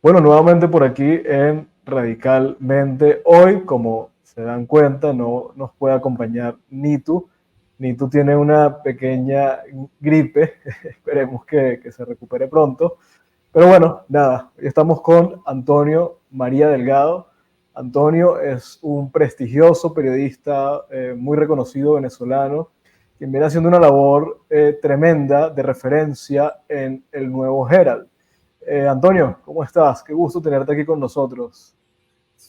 Bueno, nuevamente por aquí en Radicalmente. Hoy, como se dan cuenta, no nos puede acompañar Nitu. Nitu tiene una pequeña gripe, esperemos que se recupere pronto. Pero bueno, nada, estamos con Antonio María Delgado. Antonio es un prestigioso periodista muy reconocido venezolano, quien viene haciendo una labor tremenda de referencia en el Nuevo Herald. Antonio, ¿cómo estás? Qué gusto tenerte aquí con nosotros.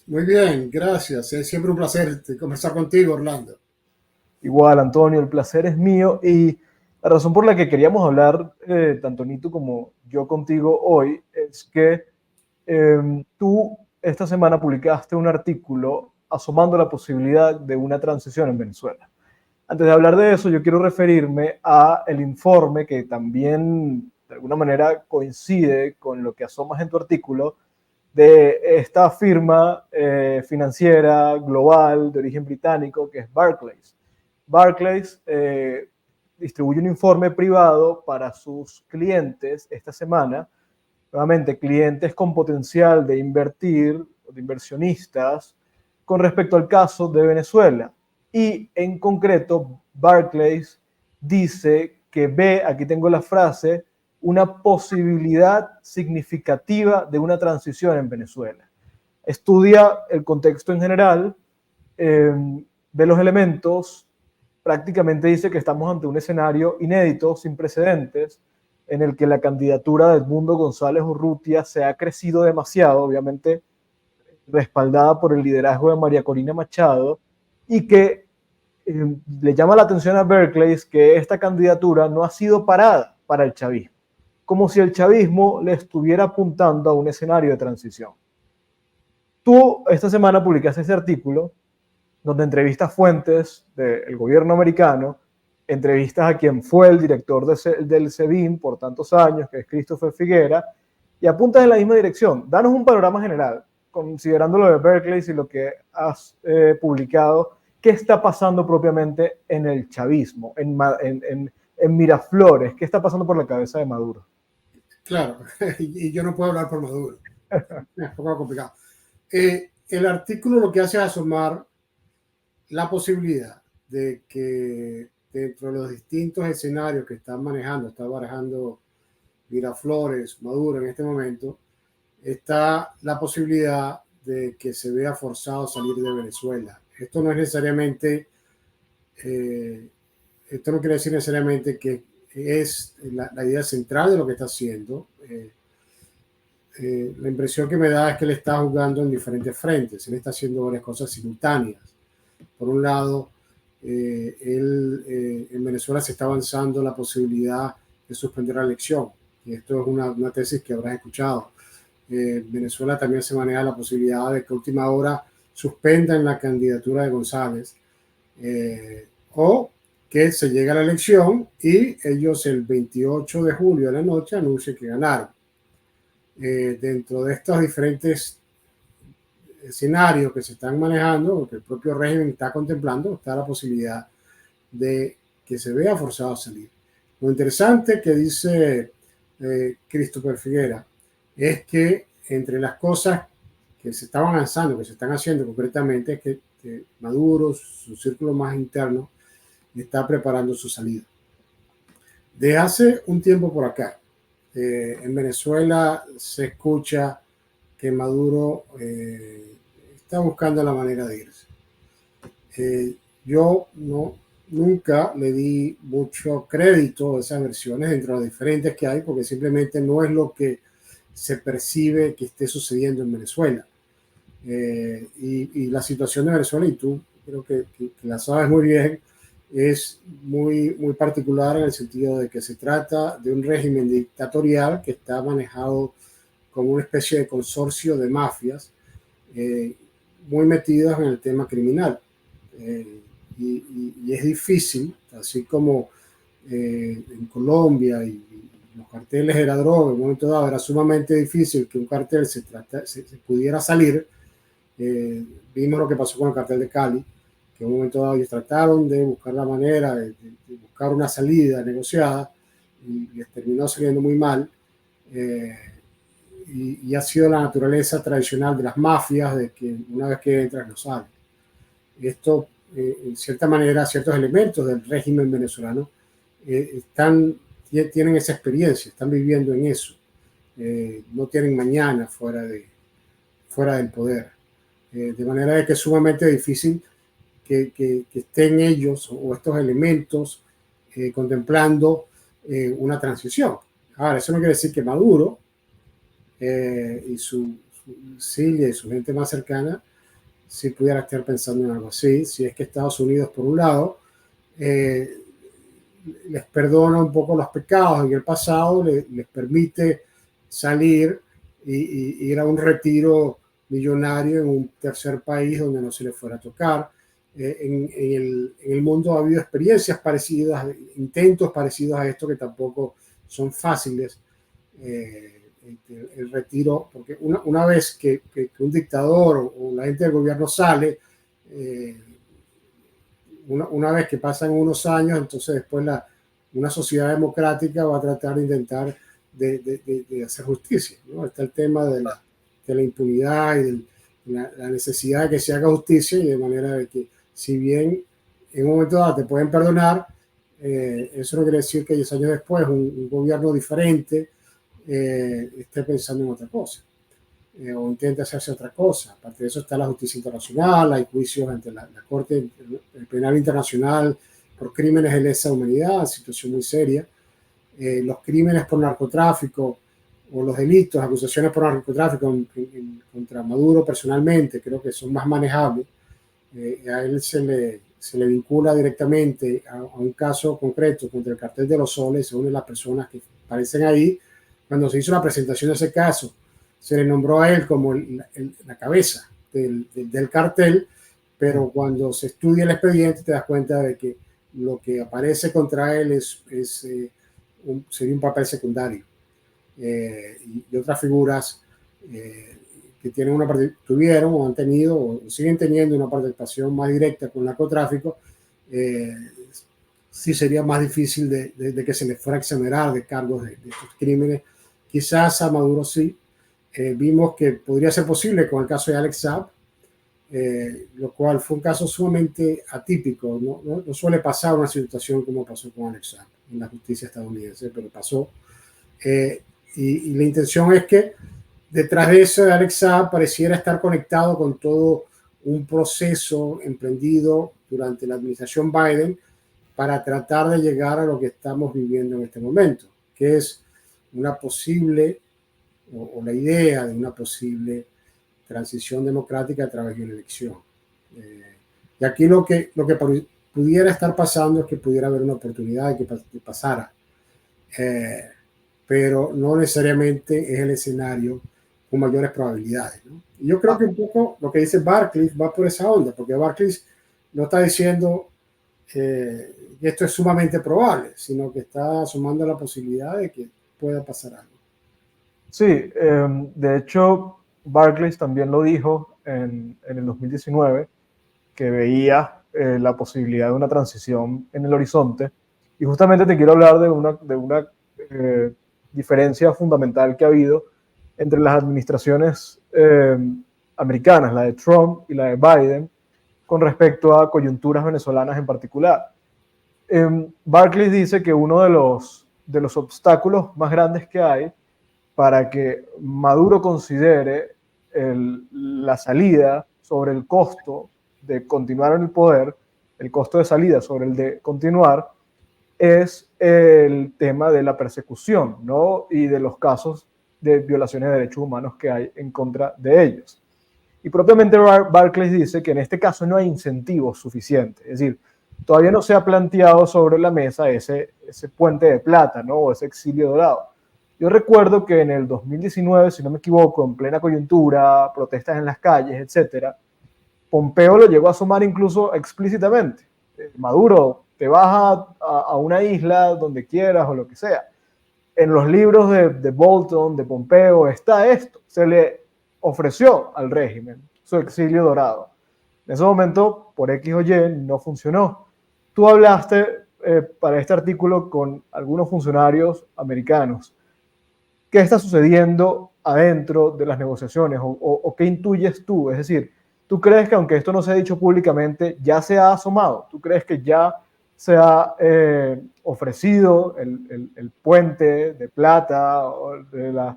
Muy bien, gracias. Es siempre un placer conversar contigo, Orlando. Igual, Antonio, el placer es mío y la razón por la que queríamos hablar, tanto Nito como yo contigo hoy, es que tú esta semana publicaste un artículo asomando la posibilidad de una transición en Venezuela. Antes de hablar de eso, yo quiero referirme a el informe que también de alguna manera coincide con lo que asomas en tu artículo de esta firma financiera global de origen británico que es Barclays. Barclays distribuye un informe privado para sus clientes esta semana, nuevamente clientes con potencial de invertir, de inversionistas, con respecto al caso de Venezuela. Y en concreto, Barclays dice que ve, aquí tengo la frase, una posibilidad significativa de una transición en Venezuela. Estudia el contexto en general, eh, ve los elementos, prácticamente dice que estamos ante un escenario inédito, sin precedentes, en el que la candidatura de Edmundo González Urrutia se ha crecido demasiado, obviamente respaldada por el liderazgo de María Corina Machado, y que le llama la atención a Barclays que esta candidatura no ha sido parada para el chavismo, como si el chavismo le estuviera apuntando a un escenario de transición. Tú esta semana publicaste ese artículo donde entrevistas fuentes del gobierno americano, entrevistas a quien fue el director del SEBIN por tantos años, que es Christopher Figuera, y apuntas en la misma dirección. Danos un panorama general, considerando lo de Berkeley y lo que has publicado, qué está pasando propiamente en el chavismo, en Miraflores, qué está pasando por la cabeza de Maduro. Claro, y yo no puedo hablar por Maduro. Es un poco complicado. El artículo lo que hace es asomar la posibilidad de que dentro de los distintos escenarios que está barajando Miraflores, Maduro en este momento, está la posibilidad de que se vea forzado a salir de Venezuela. Esto no es necesariamente, esto no quiere decir necesariamente que es la idea central de lo que está haciendo. La impresión que me da es que él está jugando en diferentes frentes, él está haciendo varias cosas simultáneas. Por un lado, en Venezuela se está avanzando la posibilidad de suspender la elección, y esto es una tesis que habrás escuchado. Venezuela también se maneja la posibilidad de que a última hora suspendan la candidatura de González, o que se llegue a la elección y ellos el 28 de julio a la noche anuncien que ganaron. Dentro de estos diferentes escenarios que se están manejando, o que el propio régimen está contemplando, está la posibilidad de que se vea forzado a salir. Lo interesante que dice Christopher Figuera es que entre las cosas que se estaban avanzando, que se están haciendo concretamente, es que Maduro, su círculo más interno, está preparando su salida. De hace un tiempo por acá, en Venezuela se escucha que Maduro está buscando la manera de irse. Yo nunca le di mucho crédito a esas versiones entre las diferentes que hay, porque simplemente no es lo que se percibe que esté sucediendo en Venezuela. Y la situación de Venezuela, y tú creo que la sabes muy bien, es muy particular en el sentido de que se trata de un régimen dictatorial que está manejado como una especie de consorcio de mafias muy metidas en el tema criminal. Y es difícil, así como en Colombia y los carteles de la droga, en un momento dado era sumamente difícil que un cartel se pudiera salir. Vimos lo que pasó con el cartel de Cali, que en un momento dado ellos trataron de buscar la manera de buscar una salida negociada y les terminó saliendo muy mal. Y ha sido la naturaleza tradicional de las mafias, de que una vez que entras no sales. Esto, en cierta manera, ciertos elementos del régimen venezolano tienen esa experiencia, están viviendo en eso. No tienen mañana fuera del poder. De manera de que es sumamente difícil que estén ellos o estos elementos contemplando una transición. Ahora, eso no quiere decir que Maduro y su Cilia y su gente más cercana si pudiera estar pensando en algo así, si es que Estados Unidos, por un lado, les perdona un poco los pecados en el pasado, les permite salir y ir a un retiro millonario en un tercer país donde no se les fuera a tocar. En el mundo ha habido experiencias parecidas, intentos parecidos a esto que tampoco son fáciles. El retiro, porque una vez que un dictador o la gente del gobierno sale, una vez que pasan unos años, entonces después una sociedad democrática va a tratar de intentar de hacer justicia, ¿no? Está el tema de la impunidad y de la necesidad de que se haga justicia, y de manera de que si bien en un momento dado te pueden perdonar, eso no quiere decir que 10 años después un gobierno diferente esté pensando en otra cosa o intente hacerse otra cosa. Aparte de eso está la justicia internacional, hay juicios ante la Corte Penal Internacional por crímenes de lesa humanidad, situación muy seria. Los crímenes por narcotráfico o los delitos, acusaciones por narcotráfico contra Maduro personalmente, creo que son más manejables. A él se le vincula directamente a un caso concreto contra el cartel de los Soles, según las personas que aparecen ahí. Cuando se hizo la presentación de ese caso, se le nombró a él como la cabeza del cartel, pero cuando se estudia el expediente te das cuenta de que lo que aparece contra él sería un papel secundario. Y otras figuras que tuvieron o han tenido o siguen teniendo una participación más directa con el narcotráfico, sí sería más difícil de que se les fuera a exonerar de cargos de estos crímenes. Quizás a Maduro sí. Vimos que podría ser posible con el caso de Alex Saab, lo cual fue un caso sumamente atípico. No suele pasar una situación como pasó con Alex Saab en la justicia estadounidense, pero pasó. Y la intención es que detrás de eso de Alex Saab pareciera estar conectado con todo un proceso emprendido durante la administración Biden para tratar de llegar a lo que estamos viviendo en este momento, que es una posible o la idea de una posible transición democrática a través de una elección. Y aquí lo que pudiera estar pasando es que pudiera haber una oportunidad de que pasara, pero no necesariamente es el escenario con mayores probabilidades, ¿no? Y yo creo que un poco lo que dice Barclays va por esa onda, porque Barclays no está diciendo que esto es sumamente probable, sino que está sumando la posibilidad de que pueda pasar algo. Sí, de hecho, Barclays también lo dijo en el 2019, que veía la posibilidad de una transición en el horizonte. Y justamente te quiero hablar de una diferencia fundamental que ha habido entre las administraciones americanas, la de Trump y la de Biden, con respecto a coyunturas venezolanas en particular. Barclays dice que uno de los obstáculos más grandes que hay para que Maduro considere la salida sobre el costo de continuar en el poder, el costo de salida sobre el de continuar, es el tema de la persecución, ¿no? Y de los casos de violaciones de derechos humanos que hay en contra de ellos. Y propiamente Barclays dice que en este caso no hay incentivos suficientes, es decir, todavía no se ha planteado sobre la mesa ese puente de plata, ¿no? O ese exilio dorado. Yo recuerdo que en el 2019, si no me equivoco, en plena coyuntura, protestas en las calles, etcétera, Pompeo lo llegó a asomar incluso explícitamente. Maduro, te vas a una isla donde quieras o lo que sea. En los libros de Bolton, de Pompeo, está esto. Se le ofreció al régimen su exilio dorado. En ese momento, por X o Y, no funcionó. Tú hablaste para este artículo con algunos funcionarios americanos. ¿Qué está sucediendo adentro de las negociaciones o qué intuyes tú? Es decir, ¿tú crees que aunque esto no se ha dicho públicamente, ya se ha asomado? ¿Tú crees que ya se ha ofrecido el puente de plata, o de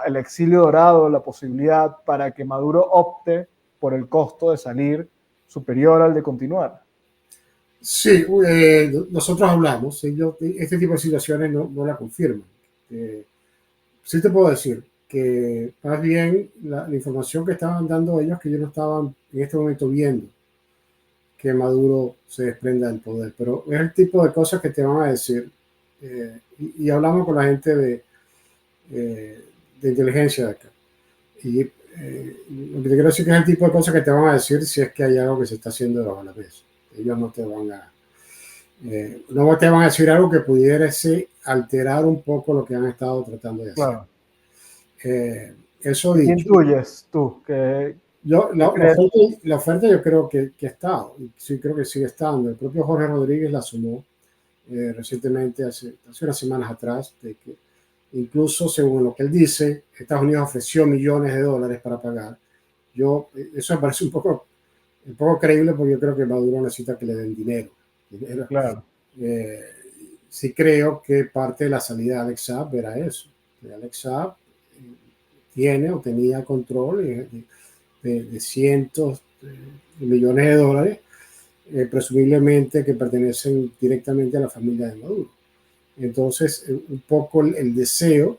el exilio dorado, la posibilidad para que Maduro opte por el costo de salir superior al de continuar? Sí, nosotros hablamos, este tipo de situaciones no la confirman. Sí te puedo decir que más bien la información que estaban dando ellos, que ellos no estaban en este momento viendo que Maduro se desprenda del poder, pero es el tipo de cosas que te van a decir. Y hablamos con la gente de inteligencia de acá. Y lo que te quiero decir que es el tipo de cosas que te van a decir si es que hay algo que se está haciendo debajo de la mesa. Ellos no te van a decir algo que pudiese alterar un poco lo que han estado tratando de hacer. Claro. Eso ¿Qué dicho, intuyes tú? ¿Qué crees? la oferta yo creo que ha estado, y sí creo que sigue estando. El propio Jorge Rodríguez la sumó recientemente, hace unas semanas atrás, de que incluso según lo que él dice, Estados Unidos ofreció millones de dólares para pagar. Eso me parece un poco creíble porque yo creo que Maduro necesita que le den dinero. Claro. Eh, sí creo que parte de la salida de Alex Saab era eso. Alex Saab tiene o tenía control de cientos de millones de dólares, presumiblemente que pertenecen directamente a la familia de Maduro. Entonces, un poco el deseo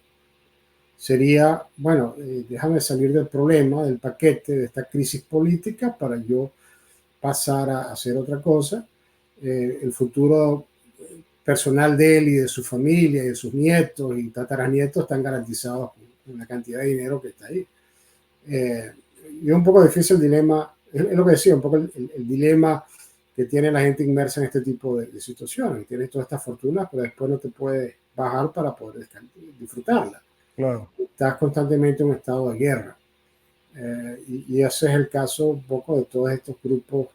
sería, bueno, déjame salir del problema, del paquete, de esta crisis política para yo pasar a hacer otra cosa. El futuro personal de él y de su familia y de sus nietos y tataranietos están garantizados con la cantidad de dinero que está ahí. Y es un poco difícil el dilema, es lo que decía, un poco el dilema que tiene la gente inmersa en este tipo de situaciones. Tienes todas estas fortunas, pero después no te puedes bajar para poder disfrutarla. Claro. Estás constantemente en un estado de guerra. Y ese es el caso un poco de todos estos grupos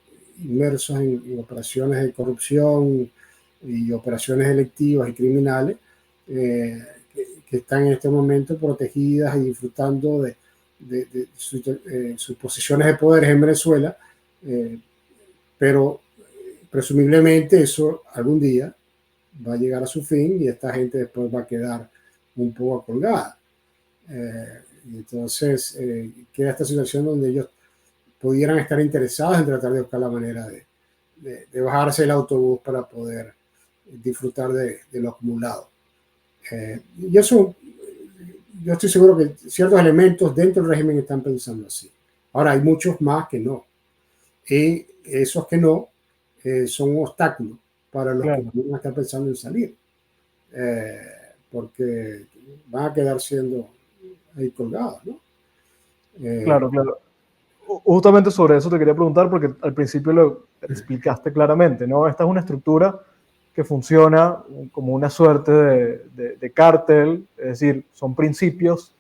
inmersos en operaciones de corrupción y operaciones delictivas y criminales que están en este momento protegidas y disfrutando de sus posiciones de poder en Venezuela, pero presumiblemente eso algún día va a llegar a su fin y esta gente después va a quedar un poco colgada. Y entonces queda esta situación donde ellos pudieran estar interesados en tratar de buscar la manera de bajarse el autobús para poder disfrutar de lo acumulado. Y eso, yo estoy seguro que ciertos elementos dentro del régimen están pensando así. Ahora, hay muchos más que no. Y esos que no son un obstáculo para los que van a estar pensando en salir. Porque van a quedar siendo ahí colgados, ¿no? Claro, claro. Justamente sobre eso te quería preguntar porque al principio lo explicaste claramente, ¿no? Esta es una estructura que funciona como una suerte de cártel, es decir, son principios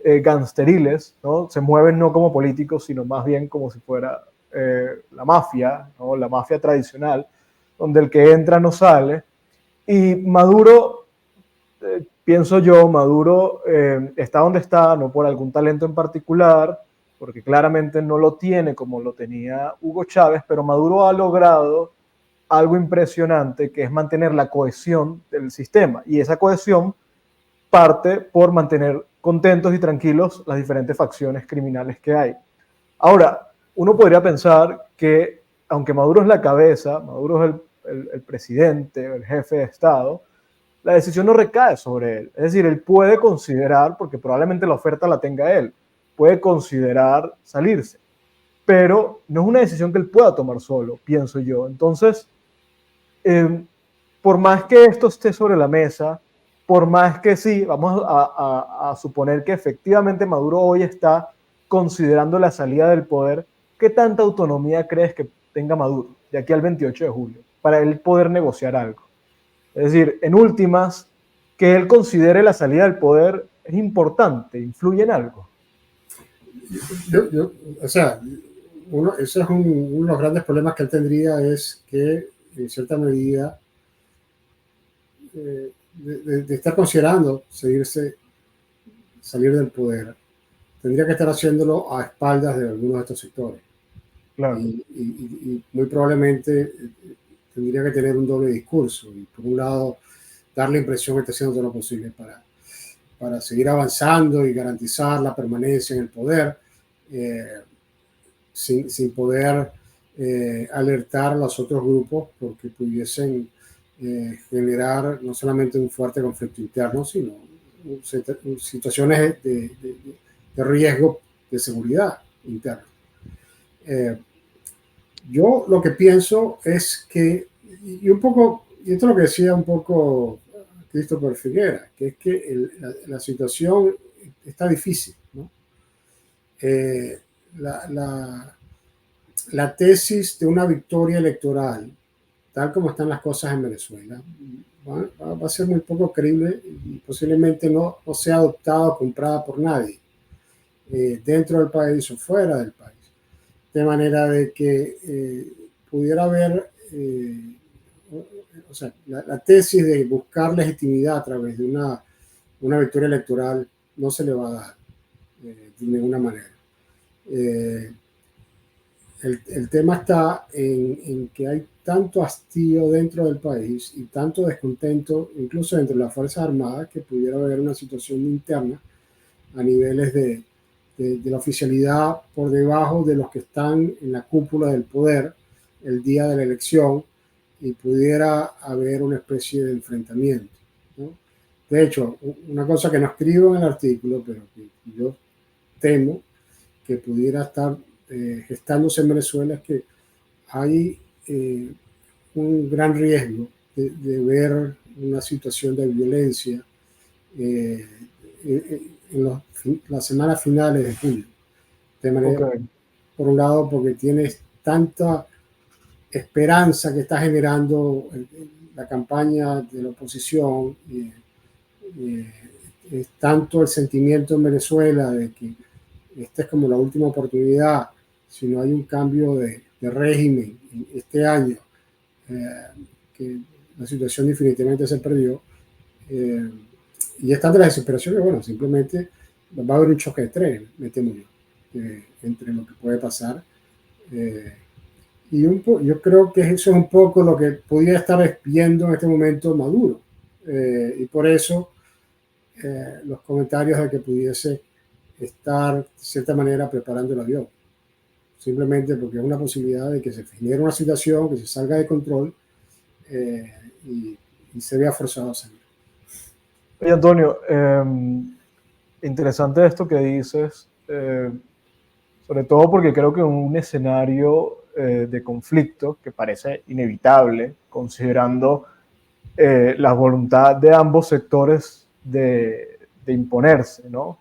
gangsteriles, ¿no? Se mueven no como políticos, sino más bien como si fuera la mafia, ¿no? La mafia tradicional, donde el que entra no sale. Y Maduro, pienso yo, Maduro está donde está, no por algún talento en particular, porque claramente no lo tiene como lo tenía Hugo Chávez, pero Maduro ha logrado algo impresionante, que es mantener la cohesión del sistema. Y esa cohesión parte por mantener contentos y tranquilos las diferentes facciones criminales que hay. Ahora, uno podría pensar que, aunque Maduro es la cabeza, Maduro es el presidente, el jefe de Estado, la decisión no recae sobre él. Es decir, él puede considerar, porque probablemente la oferta la tenga él, puede considerar salirse, pero no es una decisión que él pueda tomar solo, pienso yo. Entonces, por más que esto esté sobre la mesa, por más que sí, vamos a suponer que efectivamente Maduro hoy está considerando la salida del poder, ¿qué tanta autonomía crees que tenga Maduro de aquí al 28 de julio para él poder negociar algo? Es decir, en últimas, que él considere la salida del poder es importante, influye en algo. O sea, ese es uno de los grandes problemas que él tendría, es que en cierta medida de estar considerando salir del poder, tendría que estar haciéndolo a espaldas de algunos de estos sectores. Claro. Y muy probablemente tendría que tener un doble discurso. Y por un lado, dar la impresión que está haciendo todo lo posible para seguir avanzando y garantizar la permanencia en el poder, sin poder alertar a los otros grupos porque pudiesen generar no solamente un fuerte conflicto interno, sino situaciones de riesgo de seguridad interna. Yo lo que pienso es que, y un poco, y esto es lo que decía un poco Christopher Figuera, que es que la situación está difícil, ¿no? La, la, la tesis de una victoria electoral, tal como están las cosas en Venezuela, va a ser muy poco creíble y posiblemente no sea adoptada o comprada por nadie, dentro del país o fuera del país. De manera de que pudiera haber, o sea, la tesis de buscar legitimidad a través de una victoria electoral no se le va a dar de ninguna manera. El tema está en que hay tanto hastío dentro del país y tanto descontento, incluso dentro de las Fuerzas Armadas, que pudiera haber una situación interna a niveles de la oficialidad por debajo de los que están en la cúpula del poder el día de la elección, y pudiera haber una especie de enfrentamiento, ¿no? De hecho, una cosa que no escribo en el artículo, pero que yo temo que pudiera estar gestándose en Venezuela, es que hay un gran riesgo de ver una situación de violencia en las semanas finales de julio. De manera, Okay. por un lado, porque tienes tanta esperanza que está generando la campaña de la oposición, es tanto el sentimiento en Venezuela de que esta es como la última oportunidad, si no hay un cambio de régimen este año, que la situación definitivamente se perdió. Y es tanta la desesperación que, bueno, simplemente va a haber un choque de tren, me temo yo, entre lo que puede pasar. Y yo creo que eso es un poco lo que podría estar viendo en este momento Maduro. Y por eso los comentarios de que pudiese estar, de cierta manera, preparando el avión. Simplemente porque es una posibilidad de que se genere una situación, que se salga de control y se vea forzado a salir. Oye, Antonio, interesante esto que dices, sobre todo porque creo que un escenario de conflicto que parece inevitable, considerando la voluntad de ambos sectores de imponerse, ¿no?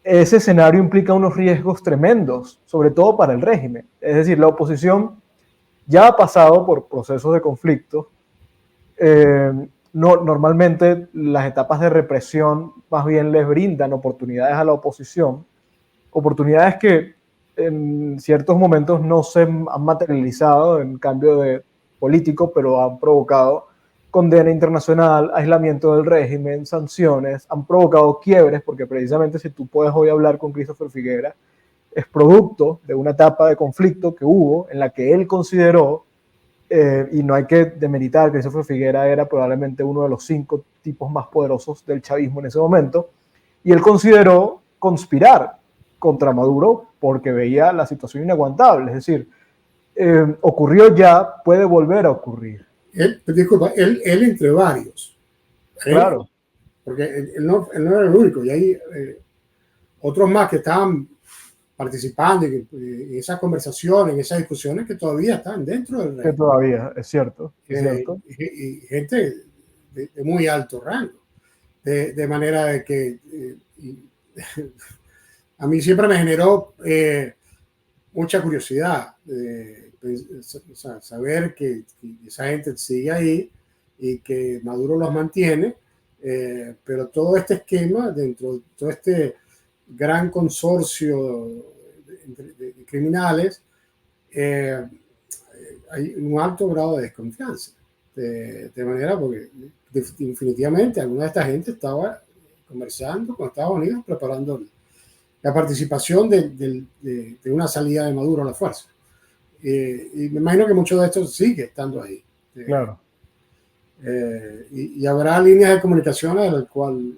Ese escenario implica unos riesgos tremendos, sobre todo para el régimen. Es decir, la oposición ya ha pasado por procesos de conflicto. Normalmente las etapas de represión más bien les brindan oportunidades a la oposición, oportunidades que en ciertos momentos no se han materializado en cambio de político, pero han provocado condena internacional, aislamiento del régimen, sanciones, han provocado quiebres, porque precisamente si tú puedes hoy hablar con Christopher Figuera, es producto de una etapa de conflicto que hubo en la que él consideró, y no hay que demeritar, Christopher Figuera era probablemente uno de los 5 tipos más poderosos del chavismo en ese momento, y él consideró conspirar contra Maduro porque veía la situación inaguantable. Es decir, ocurrió ya, puede volver a ocurrir. Disculpa, él entre varios. Claro. Porque él no era el único, y hay otros más que estaban participando en esas conversaciones, en esas discusiones, que todavía están dentro del Que régimen. todavía, es cierto, es cierto. Y gente de muy alto rango. De manera de que a mí siempre me generó mucha curiosidad saber que esa gente sigue ahí y que Maduro los mantiene, pero todo este esquema, dentro de todo este gran consorcio de criminales, hay un alto grado de desconfianza. De manera porque definitivamente alguna de esta gente estaba conversando con Estados Unidos preparando la participación de una salida de Maduro a la fuerza. Y me imagino que mucho de esto sigue estando ahí. Claro. Y habrá líneas de comunicación a las cuales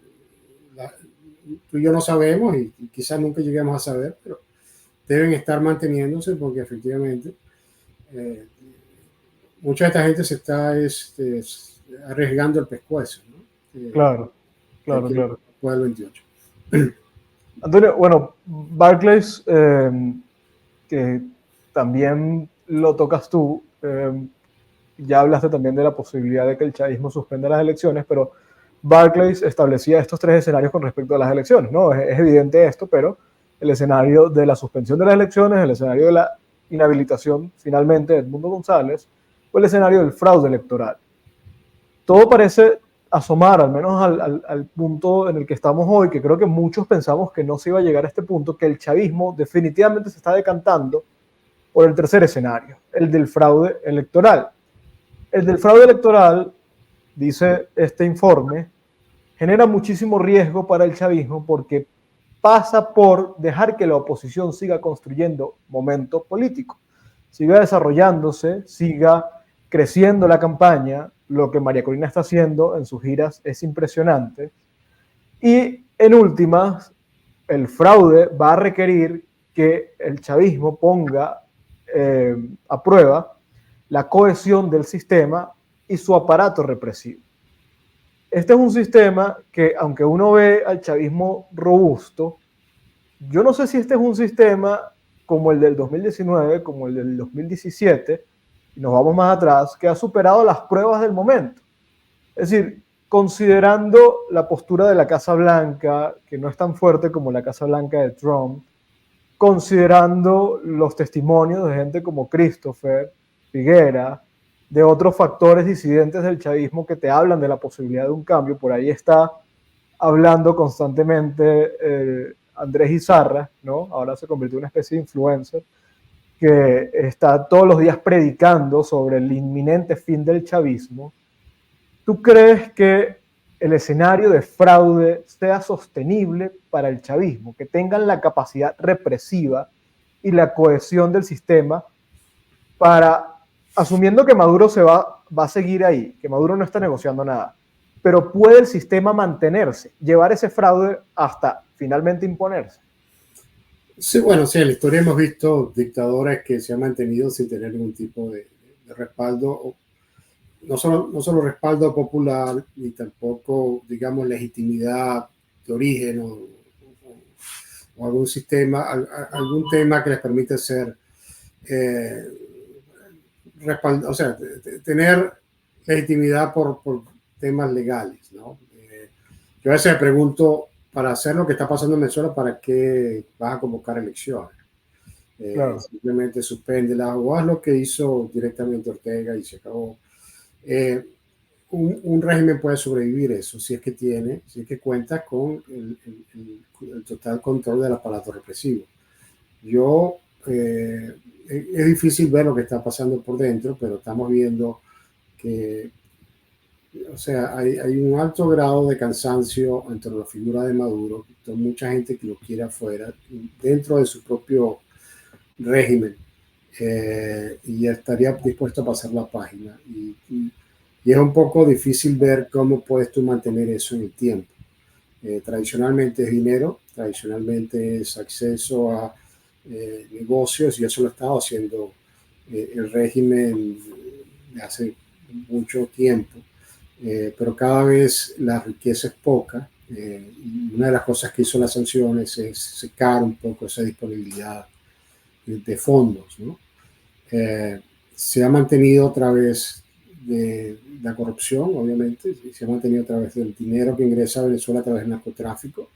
tú y yo no sabemos y quizás nunca lleguemos a saber, pero deben estar manteniéndose porque efectivamente mucha de esta gente se está arriesgando el pescuezo, ¿no? Claro, claro, claro. Después del 28. Antonio, bueno, Barclays, que también lo tocas tú, ya hablaste también de la posibilidad de que el chavismo suspenda las elecciones, pero Barclays establecía estos tres escenarios con respecto a las elecciones, ¿no? Es evidente esto, pero el escenario de la suspensión de las elecciones, el escenario de la inhabilitación finalmente de Edmundo González, o el escenario del fraude electoral. Todo parece asomar, al menos al punto en el que estamos hoy, que creo que muchos pensamos que no se iba a llegar a este punto, que el chavismo definitivamente se está decantando por el tercer escenario, el del fraude electoral. El del fraude electoral, dice este informe, genera muchísimo riesgo para el chavismo porque pasa por dejar que la oposición siga construyendo momento político, siga desarrollándose, siga creciendo la campaña. Lo que María Corina está haciendo en sus giras es impresionante. Y en últimas, el fraude va a requerir que el chavismo ponga a prueba la cohesión del sistema y su aparato represivo. Este es un sistema que, aunque uno ve al chavismo robusto, yo no sé si este es un sistema como el del 2019, como el del 2017, y nos vamos más atrás, que ha superado las pruebas del momento. Es decir, considerando la postura de la Casa Blanca, que no es tan fuerte como la Casa Blanca de Trump, considerando los testimonios de gente como Christopher, Figuera, de otros factores disidentes del chavismo que te hablan de la posibilidad de un cambio. Por ahí está hablando constantemente Andrés Izarra, ¿no? Ahora se convirtió en una especie de influencer, que está todos los días predicando sobre el inminente fin del chavismo. ¿Tú crees que el escenario de fraude sea sostenible para el chavismo, que tengan la capacidad represiva y la cohesión del sistema para, asumiendo que Maduro va a seguir ahí, que Maduro no está negociando nada, pero puede el sistema mantenerse, llevar ese fraude hasta finalmente imponerse? Sí, bueno, sí, en la historia hemos visto dictadores que se han mantenido sin tener ningún tipo de respaldo, no solo respaldo popular, ni tampoco, digamos, legitimidad de origen o algún sistema, algún tema que les permite ser o sea, tener legitimidad por temas legales, ¿no? Yo a veces me pregunto, para hacer lo que está pasando en Venezuela, ¿para qué vas a convocar elecciones? Claro. Simplemente suspéndela o haz lo que hizo directamente Ortega y se acabó. Un régimen puede sobrevivir eso si es que cuenta con el total control del aparato represivo. Es difícil ver lo que está pasando por dentro, pero estamos viendo que, o sea, hay un alto grado de cansancio entre la figura de Maduro, mucha gente que lo quiere afuera, dentro de su propio régimen, y estaría dispuesto a pasar la página. Y es un poco difícil ver cómo puedes tú mantener eso en el tiempo. Tradicionalmente es dinero, tradicionalmente es acceso a negocios, y eso lo ha estado haciendo el régimen de hace mucho tiempo, pero cada vez la riqueza es poca, y una de las cosas que hizo las sanciones es secar un poco esa disponibilidad de fondos, ¿no? Se ha mantenido a través de la corrupción, obviamente, se ha mantenido a través del dinero que ingresa a Venezuela a través del narcotráfico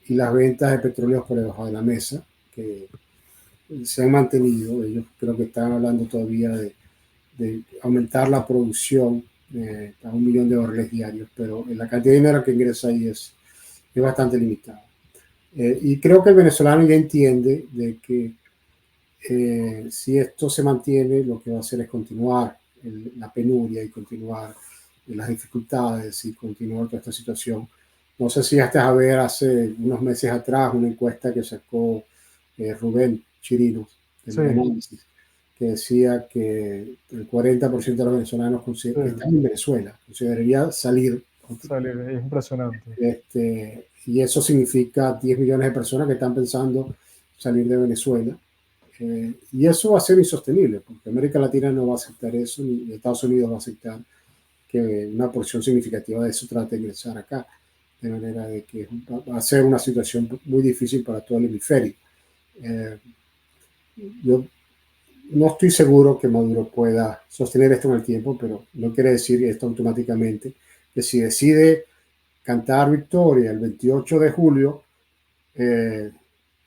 y las ventas de petróleo por debajo de la mesa, que se han mantenido. Ellos creo que están hablando todavía de aumentar la producción a 1 millón de barriles diarios, pero la cantidad de dinero que ingresa ahí es bastante limitada. Y creo que el venezolano ya entiende de que si esto se mantiene, lo que va a hacer es continuar la penuria y continuar las dificultades y continuar toda esta situación. No sé si hasta a ver hace unos meses atrás una encuesta que sacó Rubén Chirinos Sí, del análisis, que decía que el 40% de los venezolanos sí, que están en Venezuela consideraría salir. salir, es impresionante. Y eso significa 10 millones de personas que están pensando salir de Venezuela. Y eso va a ser insostenible, porque América Latina no va a aceptar eso, ni Estados Unidos va a aceptar que una porción significativa de eso trate de ingresar acá. De manera de que va a ser una situación muy difícil para todo el hemisferio. Yo no estoy seguro que Maduro pueda sostener esto en el tiempo, pero no quiere decir esto automáticamente que si decide cantar victoria el 28 de julio, eh,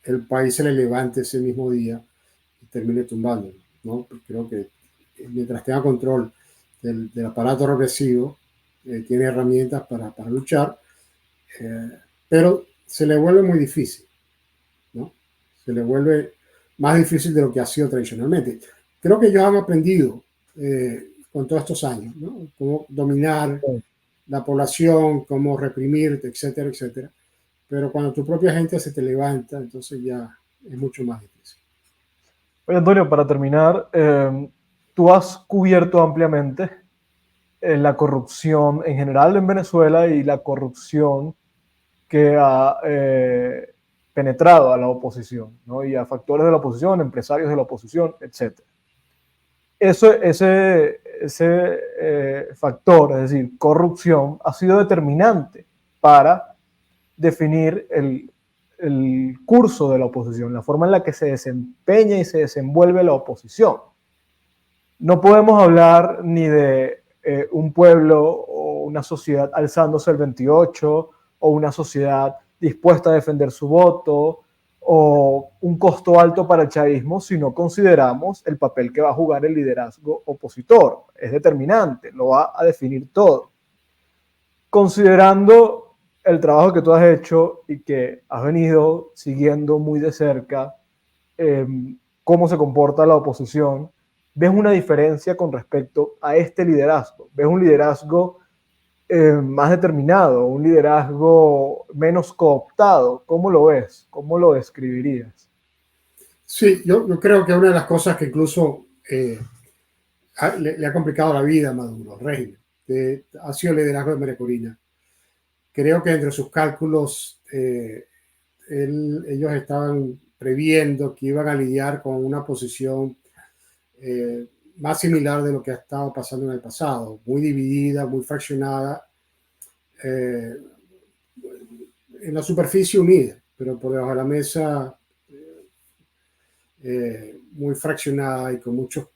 el país se le levante ese mismo día y termine tumbando, ¿no? Porque creo que mientras tenga control del aparato represivo, tiene herramientas para luchar, eh, pero se le vuelve muy difícil, ¿no? Se le vuelve más difícil de lo que ha sido tradicionalmente. Creo que ellos han aprendido con todos estos años, ¿no? Cómo dominar Sí. la población, cómo reprimirte, etcétera, etcétera. Pero cuando tu propia gente se te levanta, entonces ya es mucho más difícil. Oye, Antonio, para terminar, tú has cubierto ampliamente la corrupción en general en Venezuela y la corrupción que ha penetrado a la oposición, ¿no? Y a factores de la oposición, empresarios de la oposición, etcétera. Ese factor, es decir, corrupción, ha sido determinante para definir el curso de la oposición, la forma en la que se desempeña y se desenvuelve la oposición. No podemos hablar ni de un pueblo o una sociedad alzándose el 28 o una sociedad dispuesta a defender su voto o un costo alto para el chavismo si no consideramos el papel que va a jugar el liderazgo opositor. Es determinante, lo va a definir todo. Considerando el trabajo que tú has hecho y que has venido siguiendo muy de cerca eh, cómo se comporta la oposición, ¿ves una diferencia con respecto a este liderazgo? ¿Ves un liderazgo más determinado, un liderazgo menos cooptado? ¿Cómo lo ves? ¿Cómo lo describirías? Sí, yo creo que una de las cosas que incluso le ha complicado la vida a Maduro, régimen, ha sido el liderazgo de María Corina. Creo que entre sus cálculos ellos estaban previendo que iban a lidiar con una posición más similar de lo que ha estado pasando en el pasado, muy dividida, muy fraccionada, eh, en la superficie unida, pero por debajo de la mesa muy fraccionada y con muchos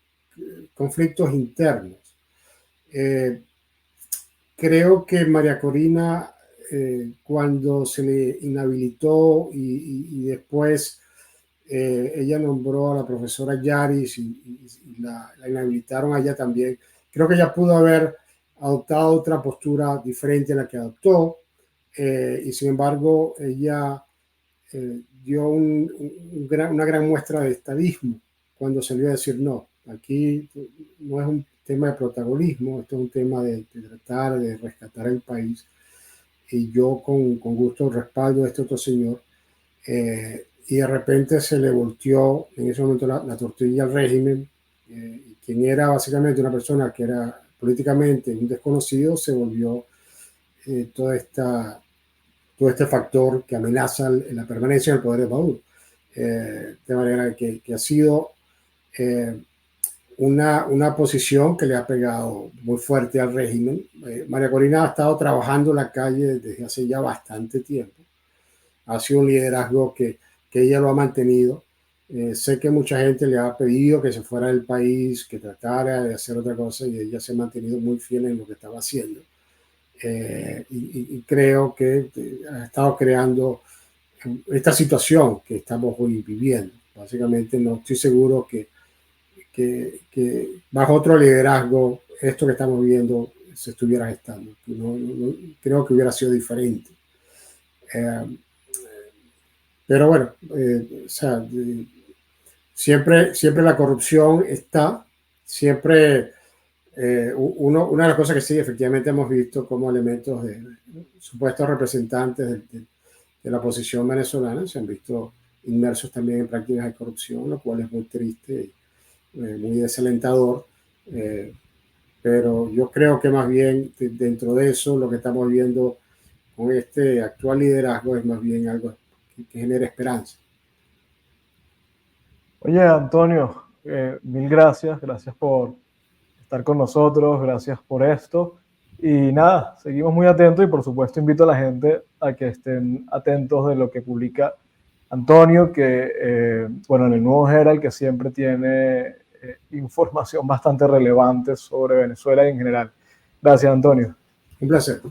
conflictos internos. Eh, Creo que María Corina, cuando se le inhabilitó y después ella nombró a la profesora Yaris y la inhabilitaron a ella también, creo que ella pudo haber adoptado otra postura diferente a la que adoptó, y sin embargo ella dio una gran muestra de estadismo cuando salió a decir no, aquí no es un tema de protagonismo, esto es un tema de tratar de rescatar el país y yo con gusto respaldo a este otro señor, y de repente se le volteó en ese momento la tortilla al régimen, quien era básicamente una persona que era políticamente un desconocido, se volvió toda esta todo este factor que amenaza la permanencia del poder de Maduro. De manera que ha sido eh, una posición que le ha pegado muy fuerte al régimen. María Corina ha estado trabajando en la calle desde hace ya bastante tiempo. Ha sido un liderazgo que ella lo ha mantenido. Sé que mucha gente le ha pedido que se fuera del país, que tratara de hacer otra cosa y ella se ha mantenido muy fiel en lo que estaba haciendo. Y creo que ha estado creando esta situación que estamos hoy viviendo. Básicamente no estoy seguro que bajo otro liderazgo esto que estamos viviendo se estuviera gestando. No, creo que hubiera sido diferente. Eh, Pero bueno, o sea, siempre la corrupción está, siempre una de las cosas que sí, efectivamente hemos visto como elementos de supuestos representantes de la oposición venezolana se han visto inmersos también en prácticas de corrupción, lo cual es muy triste y muy desalentador. Pero yo creo que más bien dentro de eso lo que estamos viendo con este actual liderazgo es más bien algo que genera esperanza. Oye, Antonio, mil gracias, gracias por estar con nosotros, gracias por esto. Y nada, seguimos muy atentos y por supuesto invito a la gente a que estén atentos de lo que publica Antonio, que bueno, en el Nuevo Herald, que siempre tiene información bastante relevante sobre Venezuela y en general. Gracias, Antonio. Un placer.